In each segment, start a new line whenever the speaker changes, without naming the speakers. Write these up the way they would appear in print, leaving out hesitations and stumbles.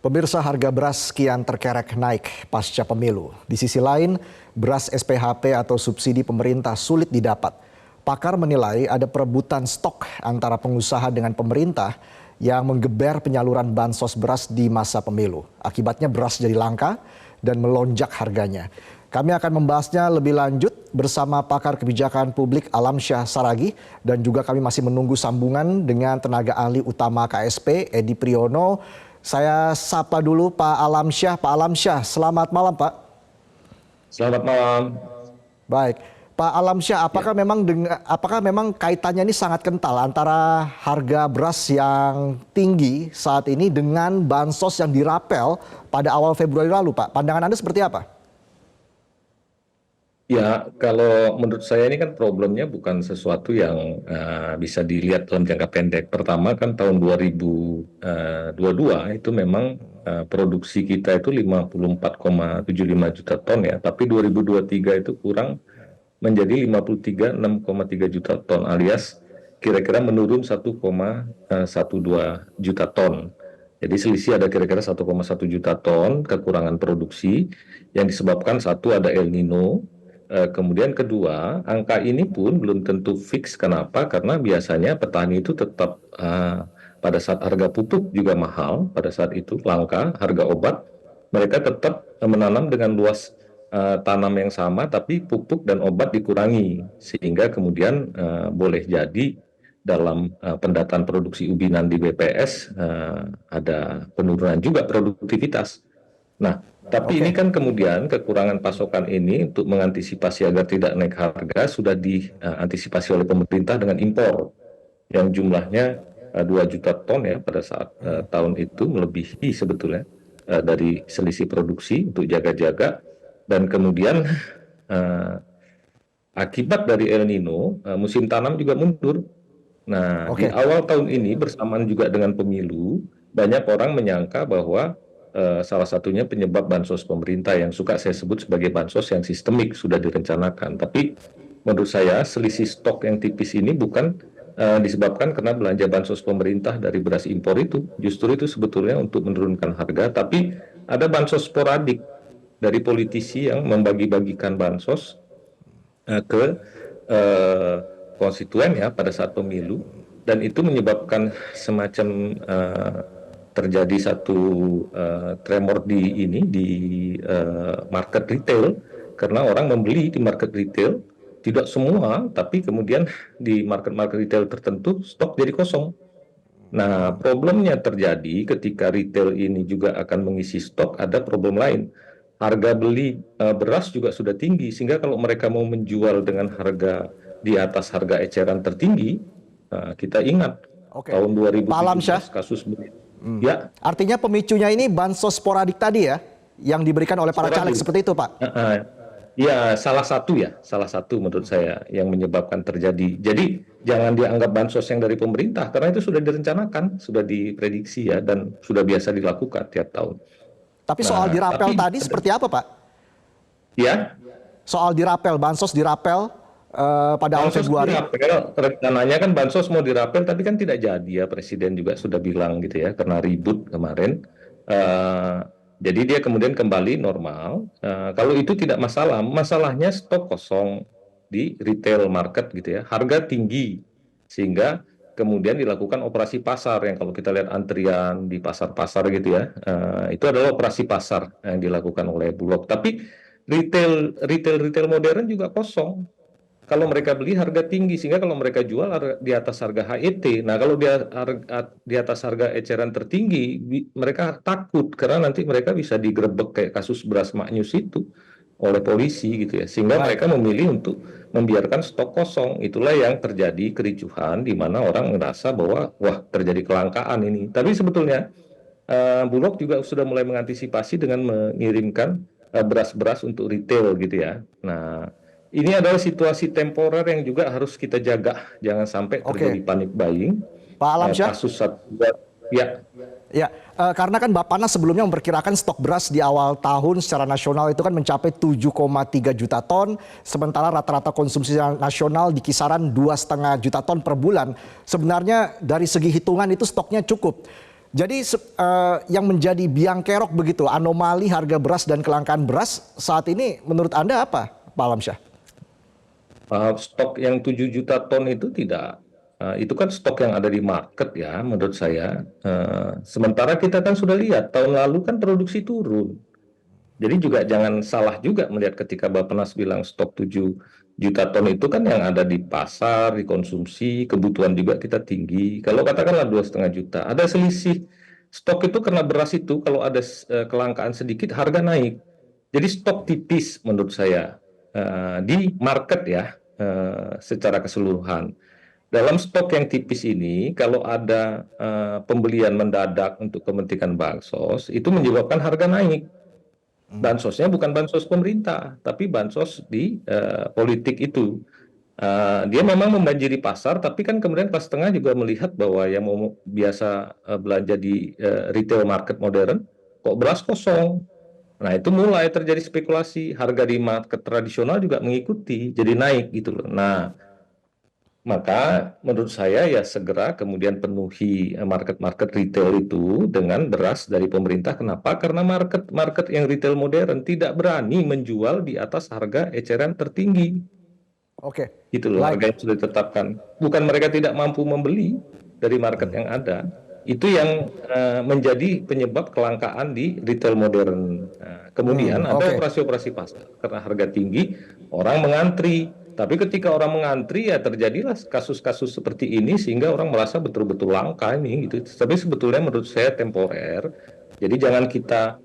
Pemirsa, harga beras kian terkerek naik pasca pemilu. Di sisi lain, beras SPHP atau subsidi pemerintah sulit didapat. Pakar menilai ada perebutan stok antara pengusaha dengan pemerintah yang menggeber penyaluran bansos beras di masa pemilu. Akibatnya beras jadi langka dan melonjak harganya. Kami akan membahasnya lebih lanjut bersama pakar kebijakan publik Alamsyah Saragih, dan juga kami masih menunggu sambungan dengan tenaga ahli utama KSP Edi Priyono. Saya sapa dulu Pak Alamsyah. Pak Alamsyah, selamat malam Pak.
Selamat malam.
Baik, Pak Alamsyah, apakah memang kaitannya ini sangat kental antara harga beras yang tinggi saat ini dengan bansos yang dirapel pada awal Februari lalu, Pak? Pandangan Anda seperti apa?
Ya, kalau menurut saya ini kan problemnya bukan sesuatu yang bisa dilihat dalam jangka pendek. Pertama kan tahun 2022 itu memang produksi kita itu 54,75 juta ton ya, tapi 2023 itu kurang menjadi 53,6,3 juta ton, alias kira-kira menurun 1,12 juta ton. Jadi selisih ada kira-kira 1,1 juta ton kekurangan produksi yang disebabkan satu ada El Nino. Kemudian kedua, angka ini pun belum tentu fix. Kenapa? Karena biasanya petani itu tetap pada saat harga pupuk juga mahal, pada saat itu langka, harga obat, mereka tetap menanam dengan luas tanam yang sama, tapi pupuk dan obat dikurangi, sehingga kemudian boleh jadi dalam pendataan produksi ubinan di BPS ada penurunan juga produktivitas. Nah, tapi ini kan kemudian kekurangan pasokan ini untuk mengantisipasi agar tidak naik harga sudah diantisipasi oleh pemerintah dengan impor yang jumlahnya 2 juta ton ya pada saat tahun itu, melebihi sebetulnya dari selisih produksi untuk jaga-jaga. Dan kemudian akibat dari El Nino, musim tanam juga mundur. Nah, di awal tahun ini bersamaan juga dengan pemilu, banyak orang menyangka bahwa salah satunya penyebab bansos pemerintah yang suka saya sebut sebagai bansos yang sistemik sudah direncanakan. Tapi menurut saya selisih stok yang tipis ini bukan disebabkan karena belanja bansos pemerintah dari beras impor itu. Justru itu sebetulnya untuk menurunkan harga, tapi ada bansos sporadik dari politisi yang membagi-bagikan bansos ke konstituen ya pada saat pemilu, dan itu menyebabkan semacam terjadi satu tremor di market retail, karena orang membeli di market retail, tidak semua, tapi kemudian di market retail tertentu stok jadi kosong. Nah, problemnya terjadi ketika retail ini juga akan mengisi stok, ada problem lain. Harga beli beras juga sudah tinggi, sehingga kalau mereka mau menjual dengan harga di atas harga eceran tertinggi, kita ingat tahun 2017 kasus begitu. Ya.
Artinya pemicunya ini bansos sporadik tadi ya, yang diberikan oleh para caleg seperti itu, Pak?
Ya, salah satu menurut saya yang menyebabkan terjadi. Jadi jangan dianggap bansos yang dari pemerintah, karena itu sudah direncanakan, sudah diprediksi ya, dan sudah biasa dilakukan tiap tahun.
Tapi soal dirapel tadi seperti apa, Pak?
Ya.
Soal dirapel, bansos dirapel pada awal Februari.
Rencananya kan bansos mau dirapel, tapi kan tidak jadi ya, Presiden juga sudah bilang gitu ya, karena ribut kemarin. Jadi dia kemudian kembali normal. Kalau itu tidak masalah, masalahnya stok kosong di retail market gitu ya, harga tinggi, sehingga kemudian dilakukan operasi pasar yang kalau kita lihat antrian di pasar-pasar gitu ya, itu adalah operasi pasar yang dilakukan oleh Bulog. Tapi retail modern juga kosong. Kalau mereka beli harga tinggi, sehingga kalau mereka jual di atas harga HET. Nah, kalau di atas harga eceran tertinggi, mereka takut karena nanti mereka bisa digerebek kayak kasus beras maknyus itu oleh polisi gitu ya. Sehingga mereka memilih untuk membiarkan stok kosong. Itulah yang terjadi kericuhan, di mana orang merasa bahwa wah, terjadi kelangkaan ini. Tapi sebetulnya Bulog juga sudah mulai mengantisipasi dengan mengirimkan beras-beras untuk retail gitu ya. Nah, ini adalah situasi temporer yang juga harus kita jaga, jangan sampai terjadi panic buying.
Pak Alamsyah?
Ya,
karena kan Bappenas sebelumnya memperkirakan stok beras di awal tahun secara nasional itu kan mencapai 7,3 juta ton, sementara rata-rata konsumsi nasional di kisaran 2,5 juta ton per bulan. Sebenarnya dari segi hitungan itu stoknya cukup. Jadi yang menjadi biang kerok begitu, anomali harga beras dan kelangkaan beras saat ini menurut Anda apa, Pak Alamsyah?
Stok yang 7 juta ton itu tidak, itu kan stok yang ada di market ya menurut saya. Sementara kita kan sudah lihat tahun lalu kan produksi turun. Jadi juga jangan salah juga melihat ketika Bappenas bilang stok 7 juta ton itu kan yang ada di pasar, dikonsumsi, kebutuhan juga kita tinggi. Kalau katakanlah 2,5 juta, ada selisih stok itu karena beras itu kalau ada kelangkaan sedikit harga naik. Jadi stok tipis menurut saya di market ya secara keseluruhan. Dalam stok yang tipis ini, kalau ada pembelian mendadak untuk kepentingan bansos, itu menyebabkan harga naik. Bansosnya bukan bansos pemerintah, tapi bansos di politik itu. Dia memang membanjiri pasar, tapi kan kemudian kelas tengah juga melihat bahwa yang mau biasa belanja di retail market modern, kok beras kosong. Nah itu mulai terjadi spekulasi, harga di market tradisional juga mengikuti, jadi naik gitu loh. Nah maka menurut saya ya segera kemudian penuhi market-market retail itu dengan beras dari pemerintah. Kenapa? Karena market-market yang retail modern tidak berani menjual di atas harga eceran tertinggi.
Oke,
Gitu loh,
baik.
harga yang sudah ditetapkan. Bukan mereka tidak mampu membeli dari market yang ada. Itu yang menjadi penyebab kelangkaan di retail modern. Kemudian ada
Oke.
operasi-operasi pasar karena harga tinggi, orang mengantri. Tapi ketika orang mengantri ya terjadilah kasus-kasus seperti ini sehingga orang merasa betul-betul langka ini gitu. Tapi sebetulnya menurut saya temporer. Jadi jangan kita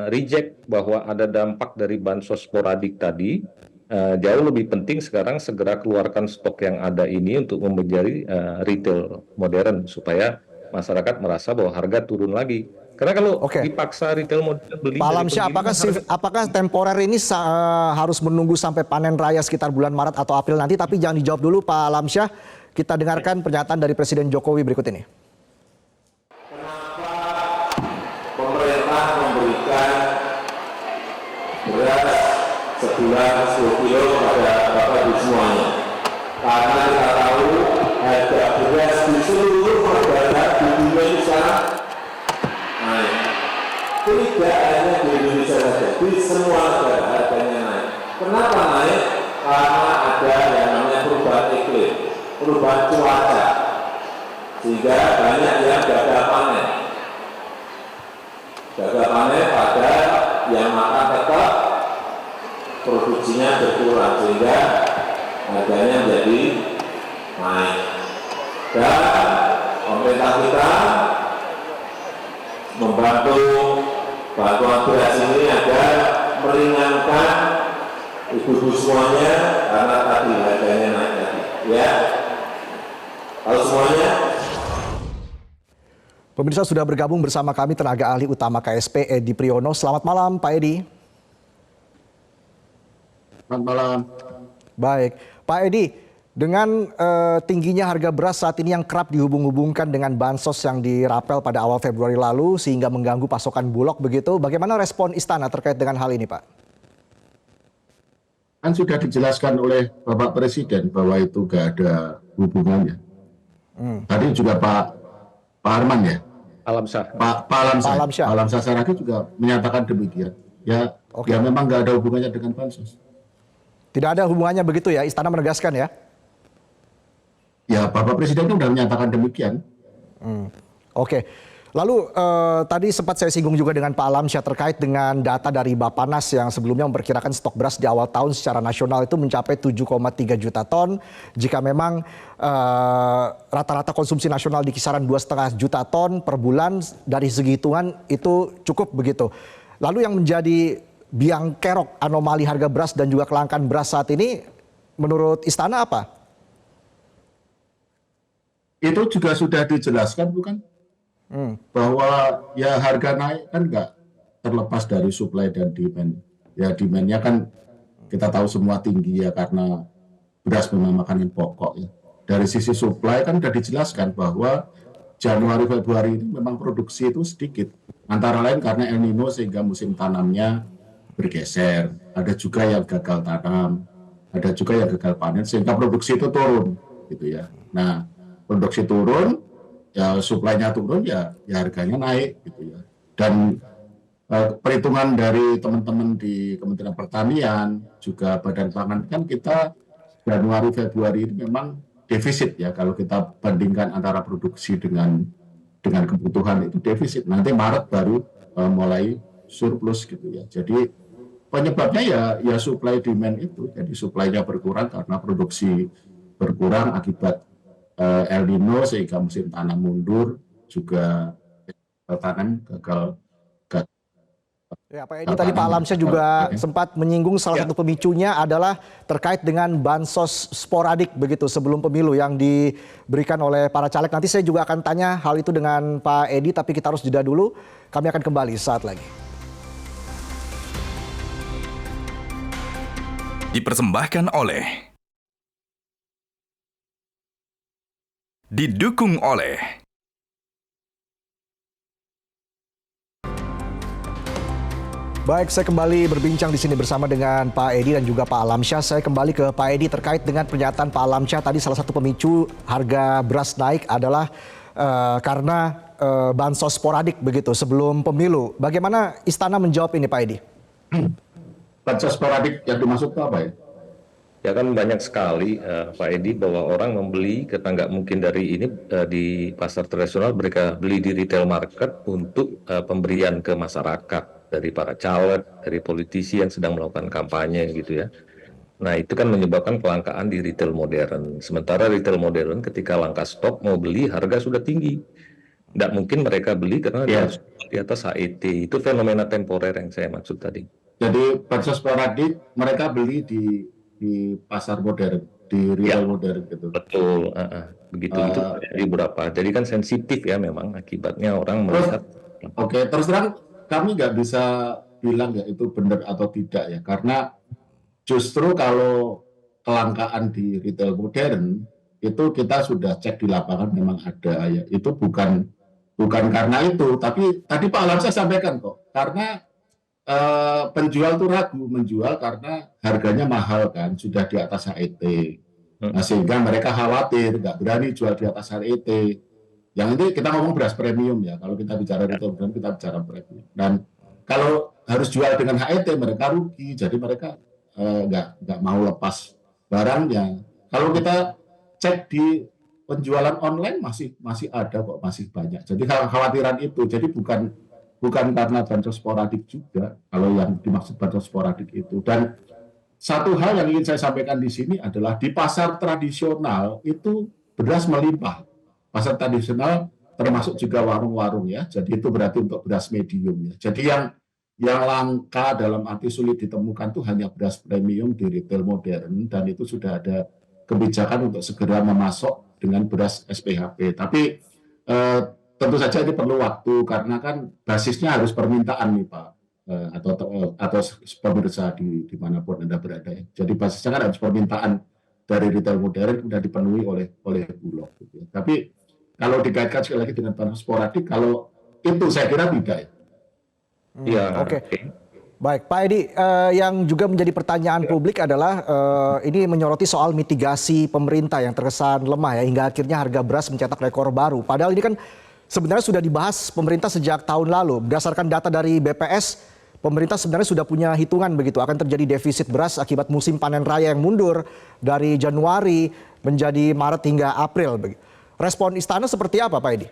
reject bahwa ada dampak dari bansos sporadik tadi. Jauh lebih penting sekarang segera keluarkan stok yang ada ini untuk menjadi retail modern supaya masyarakat merasa bahwa harga turun lagi. Karena kalau
Oke.
dipaksa retail modern beli
Pak
dari
Alamsyah,
penggilingan harga
apakah temporer ini harus menunggu sampai panen raya sekitar bulan Maret atau April nanti? Tapi jangan dijawab dulu Pak Alamsyah. Kita dengarkan pernyataan dari Presiden Jokowi berikut ini.
Pemerintah memberikan beras sebulan 10 kilo pada Bapak Ibu semuanya. Karena kita tahu harga beras di seluruh negara di dunia ini sangat naik. Tidak hanya di Indonesia saja, di semua negara harganya naik. Kenapa naik? Karena ada yang namanya perubahan iklim, perubahan cuaca, sehingga banyak yang gagal panen. Gagal panen pada yang makan tetap produksinya berkurang sehingga harganya menjadi naik. Dan pemerintah kita membantu bantuan beras ini agar meringankan ibu-ibu semuanya karena tadi harganya naik tadi. Ya, kalau semuanya.
Pemirsa sudah bergabung bersama kami tenaga ahli utama KSP Edi Priyono. Selamat malam Pak Edi.
Selamat malam.
Baik, Pak Edi, dengan tingginya harga beras saat ini yang kerap dihubung-hubungkan dengan bansos yang dirapel pada awal Februari lalu sehingga mengganggu pasokan Bulog begitu, bagaimana respon Istana terkait dengan hal ini Pak?
Kan sudah dijelaskan oleh Bapak Presiden bahwa itu nggak ada hubungannya. Tadi juga Pak Arman ya,
Alamsyah.
Pak Alamsyah Saragi juga menyatakan demikian. Ya,
Oke.
ya memang nggak ada hubungannya dengan bansos.
Tidak ada hubungannya begitu ya, Istana menegaskan ya?
Ya, Bapak Presiden itu sudah menyatakan demikian.
Oke. Lalu tadi sempat saya singgung juga dengan Pak Alamsyah terkait dengan data dari Bappenas yang sebelumnya memperkirakan stok beras di awal tahun secara nasional itu mencapai 7,3 juta ton. Jika memang rata-rata konsumsi nasional di kisaran 2,5 juta ton per bulan, dari segi hitungan itu cukup begitu. Lalu yang menjadi biang kerok anomali harga beras dan juga kelangkaan beras saat ini menurut Istana apa?
Itu juga sudah dijelaskan bukan? Bahwa ya harga naik kan nggak terlepas dari supply dan demand. Ya demand-nya kan kita tahu semua tinggi ya karena beras memang makanan pokok ya. Dari sisi supply kan sudah dijelaskan bahwa Januari Februari ini memang produksi itu sedikit. Antara lain karena El Nino sehingga musim tanamnya bergeser. Ada juga yang gagal tanam, ada juga yang gagal panen sehingga produksi itu turun gitu ya. Nah, produksi turun ya suplainya turun ya harganya naik gitu ya. Dan perhitungan dari teman-teman di Kementerian Pertanian juga Badan Pangan kan kita Januari Februari ini memang defisit ya kalau kita bandingkan antara produksi dengan kebutuhan itu defisit. Nanti Maret baru mulai surplus gitu ya. Jadi penyebabnya ya supply demand itu. Jadi suplainya berkurang karena produksi berkurang akibat El Nino sehingga musim tanam mundur, juga tanam gagal
Ya, Pak Edi, tadi Pak Alamsyah juga sempat menyinggung salah satu pemicunya adalah terkait dengan bansos sporadik begitu sebelum pemilu yang diberikan oleh para caleg. Nanti saya juga akan tanya hal itu dengan Pak Edi, tapi kita harus jeda dulu. Kami akan kembali saat lagi.
Dipersembahkan oleh, didukung oleh
Baik, saya kembali berbincang di sini bersama dengan Pak Edi dan juga Pak Alamsyah. Saya kembali ke Pak Edi terkait dengan pernyataan Pak Alamsyah tadi, salah satu pemicu harga beras naik adalah karena bansos sporadik begitu sebelum pemilu. Bagaimana Istana menjawab ini, Pak Edi?
bansos sporadik yang dimaksud apa ya?
Ya kan banyak sekali Pak Edi bahwa orang membeli karena nggak mungkin dari ini di pasar tradisional, mereka beli di retail market untuk pemberian ke masyarakat dari para caleg, dari politisi yang sedang melakukan kampanye gitu ya. Nah itu kan menyebabkan kelangkaan di retail modern. Sementara retail modern ketika langka stok mau beli harga sudah tinggi. Nggak mungkin mereka beli karena di atas HET. Itu fenomena temporer yang saya maksud tadi.
Jadi bansos sporadik mereka beli di pasar modern, di retail modern gitu.
Betul, begitu itu jadi berapa. Jadi kan sensitif ya memang akibatnya orang melihat.
Oke, terus terang kami nggak bisa bilang ya itu benar atau tidak ya, karena justru kalau kelangkaan di retail modern itu kita sudah cek di lapangan memang ada ya. Itu bukan karena itu, tapi tadi Pak Alamsyah sampaikan kok, karena penjual tuh ragu menjual karena harganya mahal kan, sudah di atas HET. Nah, sehingga mereka khawatir nggak berani jual di atas HET. Yang ini kita ngomong beras premium ya, kalau kita bicara retail modern kita bicara premium. Dan kalau harus jual dengan HET mereka rugi, jadi mereka nggak mau lepas barangnya. Kalau kita cek di penjualan online masih ada kok, masih banyak. Jadi kekhawatiran itu, jadi bukan karena bansos sporadik juga, kalau yang dimaksud bansos sporadik itu. Dan satu hal yang ingin saya sampaikan di sini adalah di pasar tradisional itu beras melimpah. Pasar tradisional termasuk juga warung-warung ya. Jadi itu berarti untuk beras medium ya. Jadi yang langka dalam arti sulit ditemukan itu hanya beras premium di retail modern, dan itu sudah ada kebijakan untuk segera memasok dengan beras SPHP. Tapi tentu saja ini perlu waktu karena kan basisnya harus permintaan nih Pak, atau pemirsa dimanapun Anda berada ya. Jadi basisnya kan harus permintaan dari retail modern sudah dipenuhi oleh Bulog gitu ya. Tapi kalau dikaitkan sekali lagi dengan bansos sporadik, kalau itu saya kira tidak ya.
Iya.
Oke. Baik, Pak Edi, yang juga menjadi pertanyaan publik adalah ini menyoroti soal mitigasi pemerintah yang terkesan lemah ya, hingga akhirnya harga beras mencetak rekor baru. Padahal ini kan sebenarnya sudah dibahas pemerintah sejak tahun lalu. Berdasarkan data dari BPS, pemerintah sebenarnya sudah punya hitungan begitu akan terjadi defisit beras akibat musim panen raya yang mundur dari Januari menjadi Maret hingga April. Respon Istana seperti apa, Pak Edi?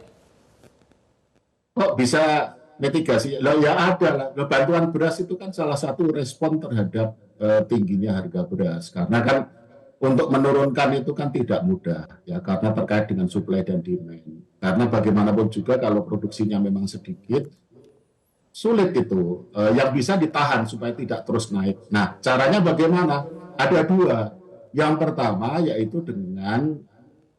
Kok bisa mitigasi? Ya ada lah. Bantuan beras itu kan salah satu respon terhadap tingginya harga beras. Karena kan untuk menurunkan itu kan tidak mudah ya, karena terkait dengan supply dan demand. Karena bagaimanapun juga kalau produksinya memang sedikit, sulit itu yang bisa ditahan supaya tidak terus naik. Nah, caranya bagaimana? Ada dua. Yang pertama yaitu dengan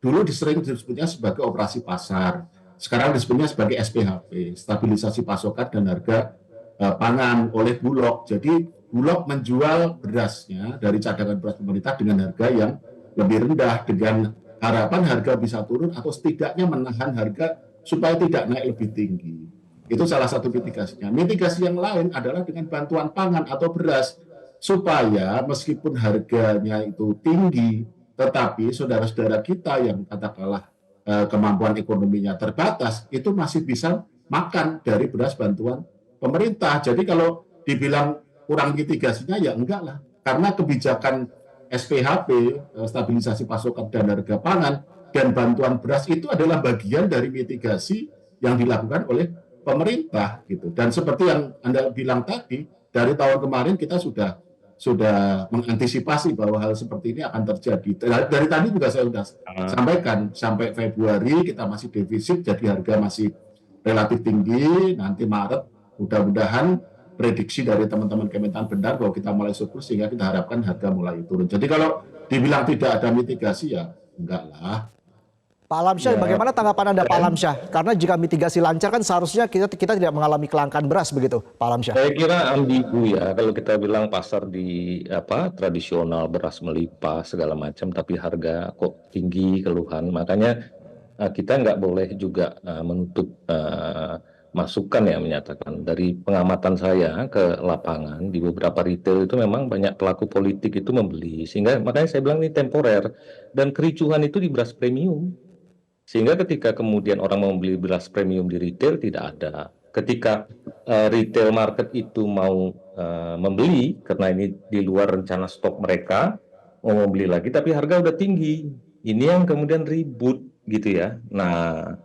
dulu sering disebutnya sebagai operasi pasar. Sekarang disebutnya sebagai SPHP, stabilisasi pasokan dan harga pangan oleh Bulog. Jadi Bulog menjual berasnya dari cadangan beras pemerintah dengan harga yang lebih rendah, dengan harapan harga bisa turun atau setidaknya menahan harga supaya tidak naik lebih tinggi. Itu salah satu mitigasinya. Mitigasi yang lain adalah dengan bantuan pangan atau beras, supaya meskipun harganya itu tinggi, tetapi saudara-saudara kita yang katakanlah kemampuan ekonominya terbatas, itu masih bisa makan dari beras bantuan pemerintah. Jadi kalau dibilang kurang mitigasinya, ya enggak lah. Karena kebijakan SPHP, stabilisasi pasokan dan harga pangan, dan bantuan beras itu adalah bagian dari mitigasi yang dilakukan oleh pemerintah gitu. Dan seperti yang Anda bilang tadi, dari tahun kemarin kita sudah mengantisipasi bahwa hal seperti ini akan terjadi. Dari tadi juga saya sudah sampaikan, sampai Februari kita masih defisit, jadi harga masih relatif tinggi. Nanti Maret mudah-mudahan prediksi dari teman-teman Kementan benar bahwa kita mulai surplus, sehingga kita harapkan harga mulai turun. Jadi kalau dibilang tidak ada mitigasi, ya enggak lah.
Pak Alamsyah, bagaimana tanggapan Anda Pak Alamsyah? Karena jika mitigasi lancar kan seharusnya kita tidak mengalami kelangkaan beras begitu, Pak Alamsyah.
Saya kira ambigu ya kalau kita bilang pasar di tradisional beras melimpah segala macam, tapi harga kok tinggi keluhan. Makanya kita nggak boleh juga menutup masukan ya, menyatakan dari pengamatan saya ke lapangan di beberapa retail itu memang banyak pelaku politik itu membeli, sehingga makanya saya bilang ini temporer, dan kericuhan itu di beras premium. Sehingga ketika kemudian orang mau beli beras premium di retail tidak ada. Ketika retail market itu mau membeli karena ini di luar rencana stok mereka, mau membeli lagi tapi harga udah tinggi. Ini yang kemudian ribut gitu ya. Nah,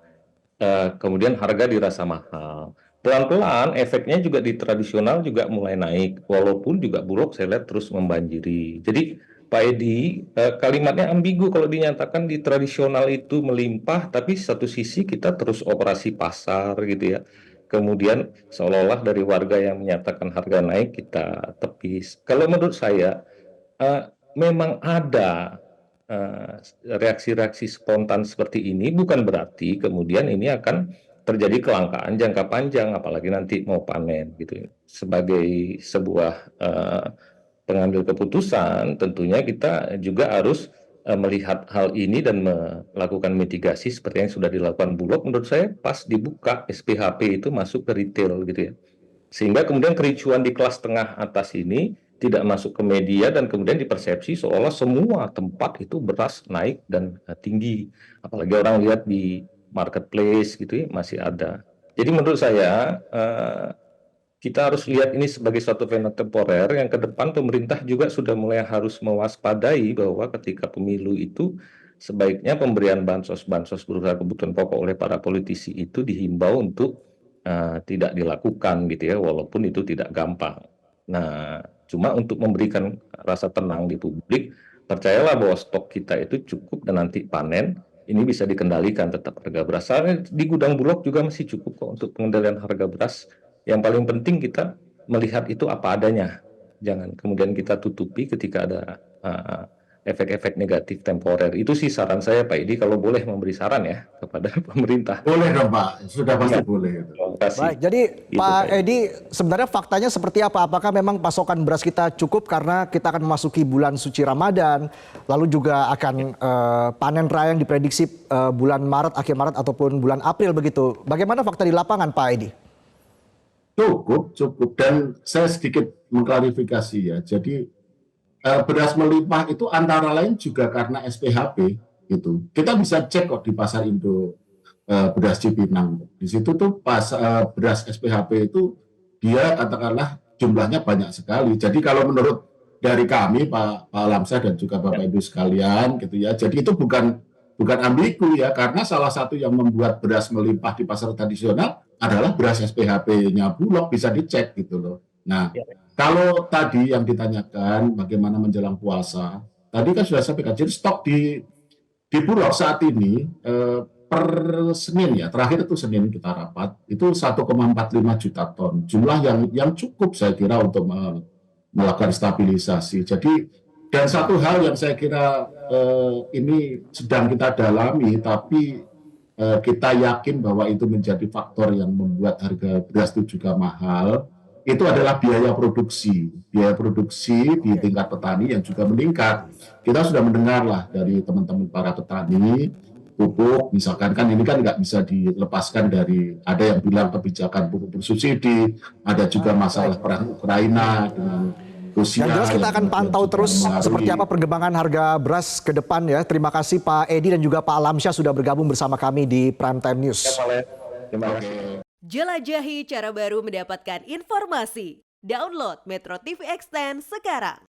kemudian harga dirasa mahal. Pelan-pelan efeknya juga di tradisional juga mulai naik, walaupun juga Bulog saya lihat terus membanjiri. Jadi Pak Edi, kalimatnya ambigu kalau dinyatakan di tradisional itu melimpah, tapi satu sisi kita terus operasi pasar gitu ya. Kemudian seolah-olah dari warga yang menyatakan harga naik kita tepis. Kalau menurut saya memang ada reaksi-reaksi spontan seperti ini, bukan berarti kemudian ini akan terjadi kelangkaan jangka panjang, apalagi nanti mau panen gitu. Sebagai sebuah pengambil keputusan, tentunya kita juga harus melihat hal ini dan melakukan mitigasi seperti yang sudah dilakukan Bulog. Menurut saya pas dibuka SPHP itu masuk ke retail gitu ya, sehingga kemudian kericuan di kelas tengah atas ini tidak masuk ke media dan kemudian dipersepsi seolah semua tempat itu beras naik dan tinggi, apalagi orang lihat di marketplace gitu ya masih ada. Jadi menurut saya kita harus lihat ini sebagai suatu fenomena temporer yang ke depan pemerintah juga sudah mulai harus mewaspadai bahwa ketika pemilu itu sebaiknya pemberian bansos berupa kebutuhan pokok oleh para politisi itu dihimbau untuk tidak dilakukan gitu ya, walaupun itu tidak gampang. Nah, cuma untuk memberikan rasa tenang di publik, percayalah bahwa stok kita itu cukup dan nanti panen ini bisa dikendalikan tetap harga beras. Di gudang Bulog juga masih cukup kok untuk pengendalian harga beras. Yang paling penting kita melihat itu apa adanya. Jangan kemudian kita tutupi ketika ada efek-efek negatif temporer. Itu sih saran saya Pak Edi, kalau boleh memberi saran ya kepada pemerintah.
Boleh dong Pak, sudah pasti boleh.
Baik, jadi Pak Edi, sebenarnya faktanya seperti apa? Apakah memang pasokan beras kita cukup karena kita akan memasuki bulan suci Ramadan, lalu juga akan panen raya yang diprediksi bulan Maret, akhir Maret ataupun bulan April begitu. Bagaimana fakta di lapangan Pak Edi?
Cukup. Dan saya sedikit mengklarifikasi ya. Jadi beras melimpah itu antara lain juga karena SPHP gitu. Kita bisa cek kok di pasar Indo beras Cipinang. Di situ tuh beras SPHP itu dia katakanlah jumlahnya banyak sekali. Jadi kalau menurut dari kami Pak Alamsyah dan juga Bapak Ibu sekalian gitu ya. Jadi itu bukan ambigu ya, karena salah satu yang membuat beras melimpah di pasar tradisional adalah beras SPHP-nya Bulog, bisa dicek gitu loh. Nah, kalau tadi yang ditanyakan bagaimana menjelang puasa, tadi kan sudah sampaikan, jadi stok di Bulog saat ini per Senin ya, terakhir itu Senin kita rapat, itu 1,45 juta ton, jumlah yang cukup saya kira untuk melakukan stabilisasi. Jadi, dan satu hal yang saya kira ini sedang kita dalami, tapi kita yakin bahwa itu menjadi faktor yang membuat harga beras itu juga mahal, itu adalah biaya produksi di tingkat petani yang juga meningkat. Kita sudah mendengar lah dari teman-teman para petani, pupuk misalkan, kan ini kan nggak bisa dilepaskan dari, ada yang bilang kebijakan pupuk bersubsidi, ada juga masalah perang Ukraina dengan usia
Yang jelas kita
yang
akan pantau
sudah
terus
mengaruhi.
seperti apa perkembangan harga beras ke depan ya. Terima kasih Pak Edi dan juga Pak Alamsyah sudah bergabung bersama kami di Prime Time News.
Terima kasih.
Jelajahi cara baru mendapatkan informasi. Download Metro TV Extend sekarang.